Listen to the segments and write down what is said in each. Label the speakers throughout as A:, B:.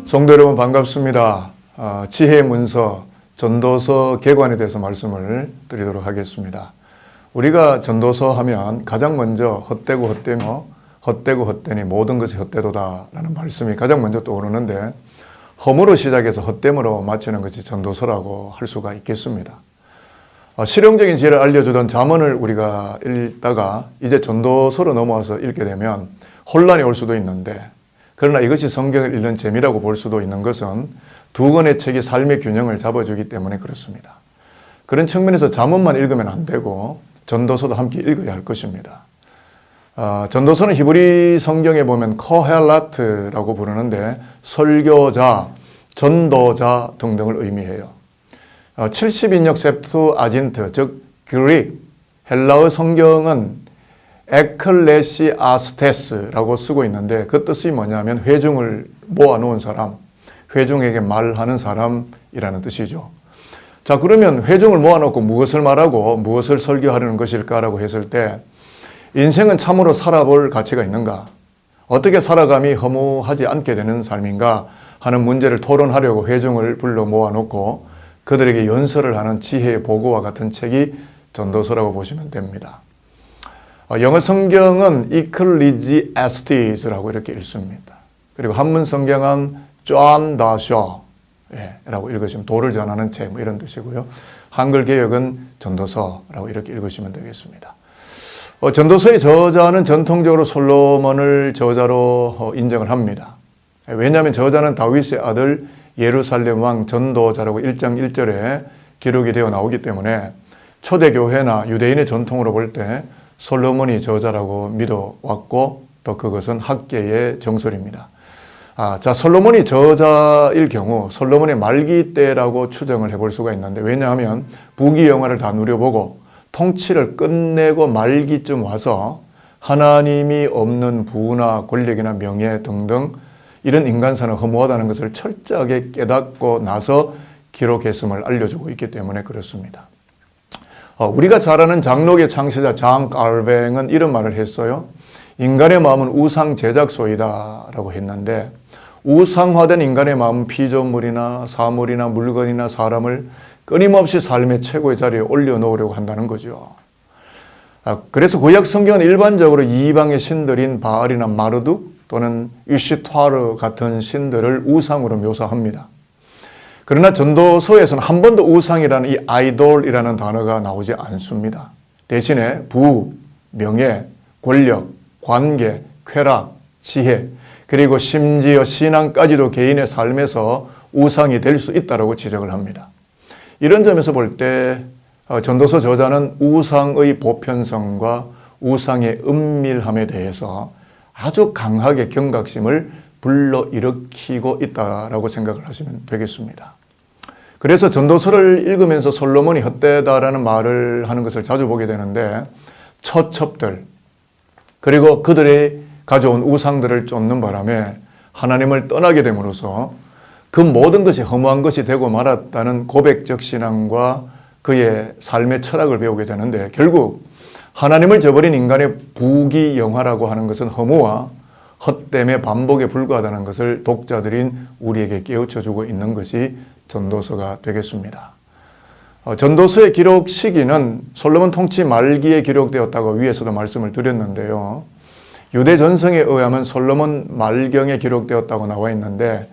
A: 성도 여러분 반갑습니다. 지혜 문서 전도서 개관에 대해서 말씀을 드리도록 하겠습니다. 우리가 전도서 하면 가장 먼저 헛되고 헛되며 헛되고 헛되니 모든 것이 헛되도다 라는 말씀이 가장 먼저 떠오르는데, 험으로 시작해서 헛됨으로 마치는 것이 전도서라고 할 수가 있겠습니다. 실용적인 지혜를 알려주던 잠언을 우리가 읽다가 이제 전도서로 넘어와서 읽게 되면 혼란이 올 수도 있는데, 그러나 이것이 성경을 읽는 재미라고 볼 수도 있는 것은 두 권의 책이 삶의 균형을 잡아주기 때문에 그렇습니다. 그런 측면에서 잠언만 읽으면 안 되고 전도서도 함께 읽어야 할 것입니다. 전도서는 히브리 성경에 보면 코헬라트라고 부르는데 설교자, 전도자 등등을 의미해요. 70인역 셉투아진트, 즉 그릭, 헬라어 성경은 에클레시아스테스라고 쓰고 있는데, 그 뜻이 뭐냐면 회중을 모아놓은 사람, 회중에게 말하는 사람이라는 뜻이죠. 자, 그러면 회중을 모아놓고 무엇을 말하고 무엇을 설교하려는 것일까라고 했을 때, 인생은 참으로 살아볼 가치가 있는가? 어떻게 살아감이 허무하지 않게 되는 삶인가? 하는 문제를 토론하려고 회중을 불러 모아놓고 그들에게 연설을 하는 지혜의 보고와 같은 책이 전도서라고 보시면 됩니다. 영어 성경은 Ecclesiastes라고 이렇게 읽습니다. 그리고 한문 성경은 John the Shaw라고 읽으시면 도를 전하는 책 뭐 이런 뜻이고요. 한글 개역은 전도서라고 이렇게 읽으시면 되겠습니다. 전도서의 저자는 전통적으로 솔로몬을 저자로 인정을 합니다. 왜냐하면 저자는 다윗의 아들 예루살렘 왕 전도자라고 1장 1절에 기록이 되어 나오기 때문에 초대교회나 유대인의 전통으로 볼 때 솔로몬이 저자라고 믿어왔고, 또 그것은 학계의 정설입니다. 자, 솔로몬이 저자일 경우 솔로몬의 말기 때라고 추정을 해볼 수가 있는데, 왜냐하면 부귀영화를 다 누려보고 통치를 끝내고 말기쯤 와서 하나님이 없는 부나 권력이나 명예 등등 이런 인간사는 허무하다는 것을 철저하게 깨닫고 나서 기록했음을 알려주고 있기 때문에 그렇습니다. 우리가 잘 아는 장로계 창시자 장 칼뱅은 이런 말을 했어요. 인간의 마음은 우상 제작소이다 라고 했는데, 우상화된 인간의 마음은 피조물이나 사물이나 물건이나 사람을 끊임없이 삶의 최고의 자리에 올려놓으려고 한다는 거죠. 그래서 구약 성경은 일반적으로 이방의 신들인 바알이나 마르둑 또는 이시타르 같은 신들을 우상으로 묘사합니다. 그러나 전도서에서는 한 번도 우상이라는 이 아이돌이라는 단어가 나오지 않습니다. 대신에 부, 명예, 권력, 관계, 쾌락, 지혜, 그리고 심지어 신앙까지도 개인의 삶에서 우상이 될 수 있다고 지적을 합니다. 이런 점에서 볼 때 전도서 저자는 우상의 보편성과 우상의 은밀함에 대해서 아주 강하게 경각심을 불러일으키고 있다라고 생각을 하시면 되겠습니다. 그래서 전도서를 읽으면서 솔로몬이 헛되다라는 말을 하는 것을 자주 보게 되는데, 처첩들 그리고 그들이 가져온 우상들을 쫓는 바람에 하나님을 떠나게 됨으로써 그 모든 것이 허무한 것이 되고 말았다는 고백적 신앙과 그의 삶의 철학을 배우게 되는데, 결국 하나님을 저버린 인간의 부귀영화라고 하는 것은 허무와 헛됨의 반복에 불과하다는 것을 독자들인 우리에게 깨우쳐주고 있는 것이 전도서가 되겠습니다. 전도서의 기록 시기는 솔로몬 통치 말기에 기록되었다고 위에서도 말씀을 드렸는데요. 유대 전성에 의하면 솔로몬 말경에 기록되었다고 나와 있는데,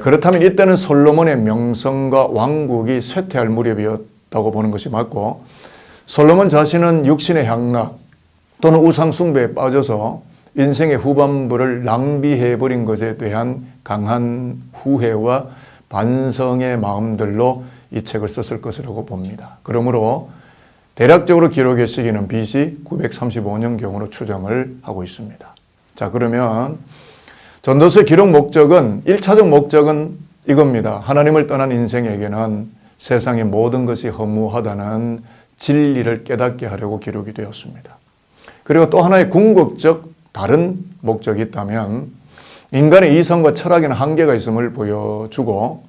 A: 그렇다면 이때는 솔로몬의 명성과 왕국이 쇠퇴할 무렵이었다고 보는 것이 맞고, 솔로몬 자신은 육신의 향락 또는 우상 숭배에 빠져서 인생의 후반부를 낭비해버린 것에 대한 강한 후회와 반성의 마음들로 이 책을 썼을 것이라고 봅니다. 그러므로 대략적으로 기록의 시기는 BC 935년경으로 추정을 하고 있습니다. 자, 그러면 전도서의 기록 목적은, 1차적 목적은 이겁니다. 하나님을 떠난 인생에게는 세상의 모든 것이 허무하다는 진리를 깨닫게 하려고 기록이 되었습니다. 그리고 또 하나의 궁극적 다른 목적이 있다면, 인간의 이성과 철학에는 한계가 있음을 보여주고,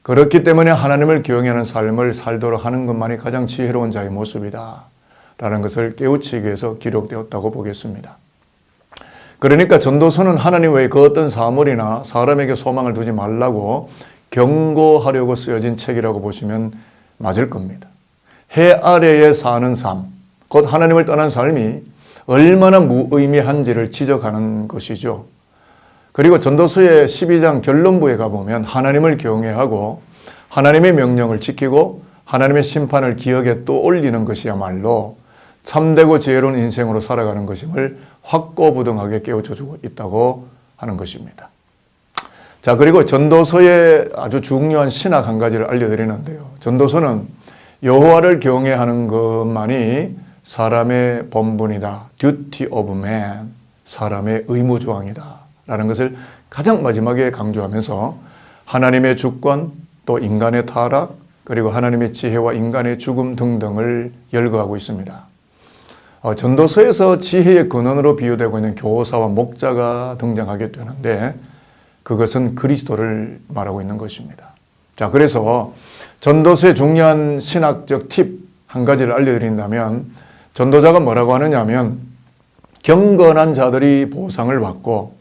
A: 그렇기 때문에 하나님을 경외하는 삶을 살도록 하는 것만이 가장 지혜로운 자의 모습이다 라는 것을 깨우치기 위해서 기록되었다고 보겠습니다. 그러니까 전도서는 하나님 외에 그 어떤 사물이나 사람에게 소망을 두지 말라고 경고하려고 쓰여진 책이라고 보시면 맞을 겁니다. 해 아래에 사는 삶, 곧 하나님을 떠난 삶이 얼마나 무의미한지를 지적하는 것이죠. 그리고 전도서의 12장 결론부에 가보면 하나님을 경외하고 하나님의 명령을 지키고 하나님의 심판을 기억에 또 올리는 것이야말로 참되고 지혜로운 인생으로 살아가는 것임을 확고부동하게 깨우쳐주고 있다고 하는 것입니다. 자, 그리고 전도서의 아주 중요한 신학 한 가지를 알려드리는데요. 전도서는 여호와를 경외하는 것만이 사람의 본분이다. duty of man, 사람의 의무조항이다 라는 것을 가장 마지막에 강조하면서 하나님의 주권, 또 인간의 타락, 그리고 하나님의 지혜와 인간의 죽음 등등을 열거하고 있습니다. 전도서에서 지혜의 근원으로 비유되고 있는 교사와 목자가 등장하게 되는데 그것은 그리스도를 말하고 있는 것입니다. 자, 그래서 전도서의 중요한 신학적 팁 한 가지를 알려드린다면 전도자가 뭐라고 하느냐 하면 경건한 자들이 보상을 받고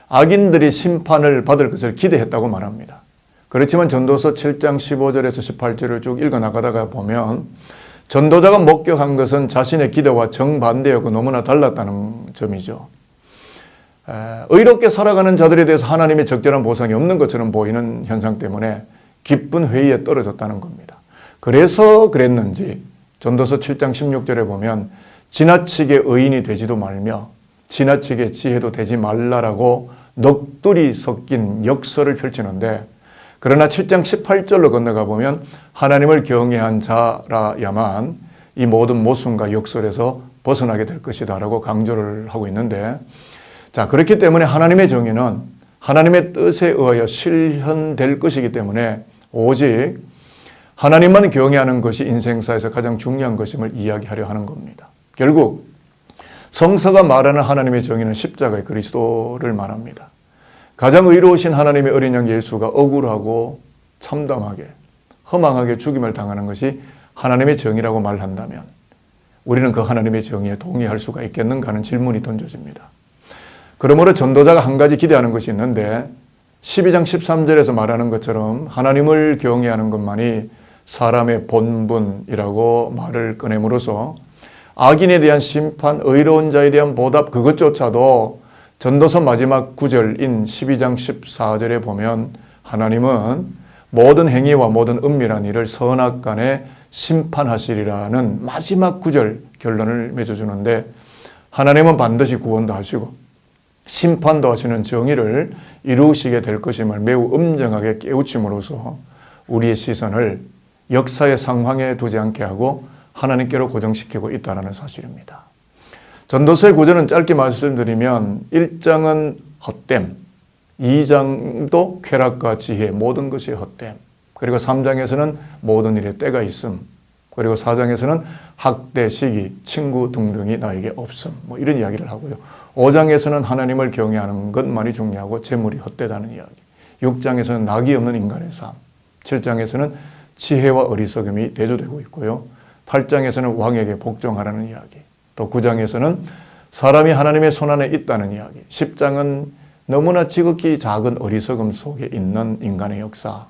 A: 악인들이 심판을 받을 것을 기대했다고 말합니다. 그렇지만 전도서 7장 15절에서 18절을 쭉 읽어나가다가 보면 전도자가 목격한 것은 자신의 기대와 정반대였고 너무나 달랐다는 점이죠. 의롭게 살아가는 자들에 대해서 하나님의 적절한 보상이 없는 것처럼 보이는 현상 때문에 기쁜 회의에 떨어졌다는 겁니다. 그래서 그랬는지 전도서 7장 16절에 보면 지나치게 의인이 되지도 말며 지나치게 지혜도 되지 말라라고 넋두리 섞인 역설을 펼치는데 그러나 7장 18절로 건너가 보면 하나님을 경외한 자라야만 이 모든 모순과 역설에서 벗어나게 될 것이다 라고 강조를 하고 있는데 자, 그렇기 때문에 하나님의 정의는 하나님의 뜻에 의하여 실현될 것이기 때문에 오직 하나님만 경외하는 것이 인생사에서 가장 중요한 것임을 이야기하려 하는 겁니다. 결국 성서가 말하는 하나님의 정의는 십자가의 그리스도를 말합니다. 가장 의로우신 하나님의 어린 양 예수가 억울하고 참담하게 허망하게 죽임을 당하는 것이 하나님의 정의라고 말한다면 우리는 그 하나님의 정의에 동의할 수가 있겠는가 하는 질문이 던져집니다. 그러므로 전도자가 한 가지 기대하는 것이 있는데 12장 13절에서 말하는 것처럼 하나님을 경외하는 것만이 사람의 본분이라고 말을 꺼냄으로써 악인에 대한 심판, 의로운 자에 대한 보답 그것조차도 전도서 마지막 구절인 12장 14절에 보면 하나님은 모든 행위와 모든 은밀한 일을 선악간에 심판하시리라는 마지막 구절 결론을 맺어주는데 하나님은 반드시 구원도 하시고 심판도 하시는 정의를 이루시게 될 것임을 매우 엄정하게 깨우침으로써 우리의 시선을 역사의 상황에 두지 않게 하고 하나님께로 고정시키고 있다는 사실입니다. 전도서의 구절은 짧게 말씀드리면 1장은 헛됨, 2장도 쾌락과 지혜, 모든 것이 헛됨, 그리고 3장에서는 모든 일에 때가 있음, 그리고 4장에서는 학대, 시기, 친구 등등이 나에게 없음, 이런 이야기를 하고요. 5장에서는 하나님을 경외하는 것만이 중요하고 재물이 헛되다는 이야기, 6장에서는 낙이 없는 인간의 삶, 7장에서는 지혜와 어리석음이 대조되고 있고요. 8장에서는 왕에게 복종하라는 이야기, 또 9장에서는 사람이 하나님의 손안에 있다는 이야기, 10장은 너무나 지극히 작은 어리석음 속에 있는 인간의 역사,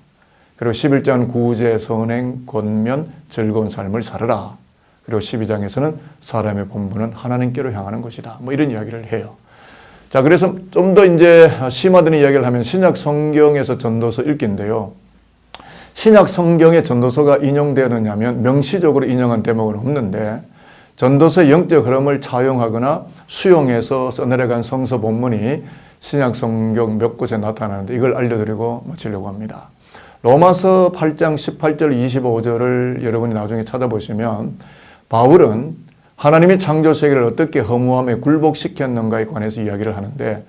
A: 그리고 11장은 구제, 선행, 권면, 즐거운 삶을 살아라. 그리고 12장에서는 사람의 본분은 하나님께로 향하는 것이다. 이런 이야기를 해요. 자, 그래서 좀 더 이제 심화되는 이야기를 하면 신약 성경에서 전도서 읽기인데요. 신약 성경에 전도서가 인용되느냐면 명시적으로 인용한 대목은 없는데 전도서의 영적 흐름을 차용하거나 수용해서 써내려간 성서 본문이 신약 성경 몇 곳에 나타나는데 이걸 알려드리고 마치려고 합니다. 로마서 8장 18절 25절을 여러분이 나중에 찾아보시면 바울은 하나님이 창조 세계를 어떻게 허무함에 굴복시켰는가에 관해서 이야기를 하는데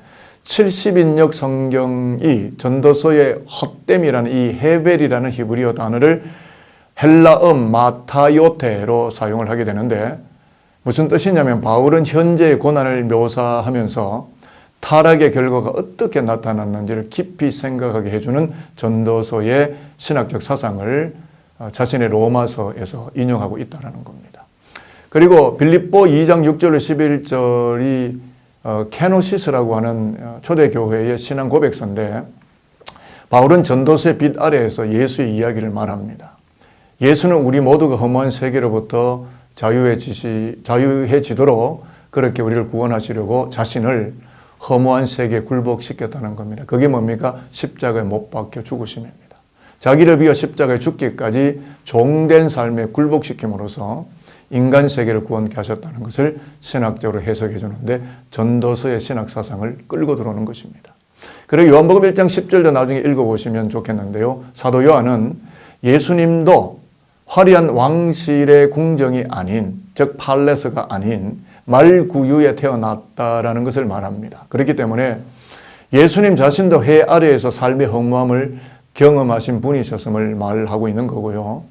A: 70인역 성경이 전도서의 헛됨이라는 이 헤벨이라는 히브리어 단어를 헬라음 마타요테로 사용을 하게 되는데 무슨 뜻이냐면 바울은 현재의 고난을 묘사하면서 타락의 결과가 어떻게 나타났는지를 깊이 생각하게 해주는 전도서의 신학적 사상을 자신의 로마서에서 인용하고 있다는 겁니다. 그리고 빌립보 2장 6절 11절이 케노시스라고 하는 초대교회의 신앙 고백서인데 바울은 전도서의 빛 아래에서 예수의 이야기를 말합니다. 예수는 우리 모두가 허무한 세계로부터 자유해지도록 그렇게 우리를 구원하시려고 자신을 허무한 세계에 굴복시켰다는 겁니다. 그게 뭡니까? 십자가에 못 박혀 죽으심입니다. 자기를 위하여 십자가에 죽기까지 종된 삶에 굴복시킴으로써 인간 세계를 구원케 하셨다는 것을 신학적으로 해석해 주는데 전도서의 신학 사상을 끌고 들어오는 것입니다. 그리고 요한복음 1장 10절도 나중에 읽어보시면 좋겠는데요. 사도 요한은 예수님도 화려한 왕실의 궁정이 아닌, 즉 팔레스가 아닌 말구유에 태어났다라는 것을 말합니다. 그렇기 때문에 예수님 자신도 해 아래에서 삶의 허무함을 경험하신 분이셨음을 말하고 있는 거고요.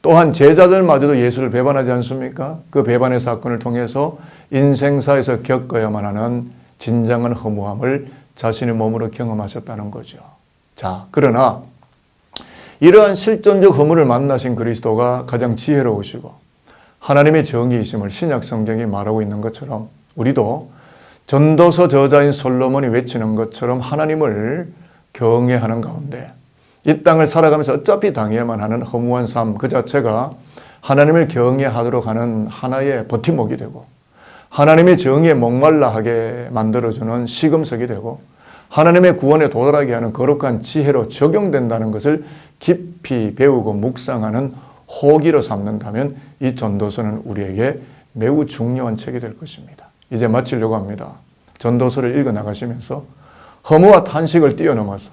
A: 또한 제자들마저도 예수를 배반하지 않습니까? 그 배반의 사건을 통해서 인생사에서 겪어야만 하는 진정한 허무함을 자신의 몸으로 경험하셨다는 거죠. 자, 그러나 이러한 실존적 허물을 만나신 그리스도가 가장 지혜로우시고 하나님의 정의이심을 신약 성경이 말하고 있는 것처럼 우리도 전도서 저자인 솔로몬이 외치는 것처럼 하나님을 경외하는 가운데 이 땅을 살아가면서 어차피 당해야만 하는 허무한 삶 그 자체가 하나님을 경외하도록 하는 하나의 버팀목이 되고 하나님의 정의에 목말라 하게 만들어주는 시금석이 되고 하나님의 구원에 도달하게 하는 거룩한 지혜로 적용된다는 것을 깊이 배우고 묵상하는 호기로 삼는다면 이 전도서는 우리에게 매우 중요한 책이 될 것입니다. 이제 마치려고 합니다. 전도서를 읽어 나가시면서 허무와 탄식을 뛰어넘어서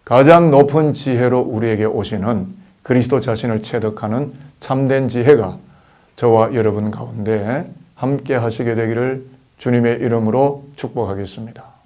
A: 가장 높은 지혜로 우리에게 오시는 그리스도 자신을 체득하는 참된 지혜가 저와 여러분 가운데 함께 하시게 되기를 주님의 이름으로 축복하겠습니다.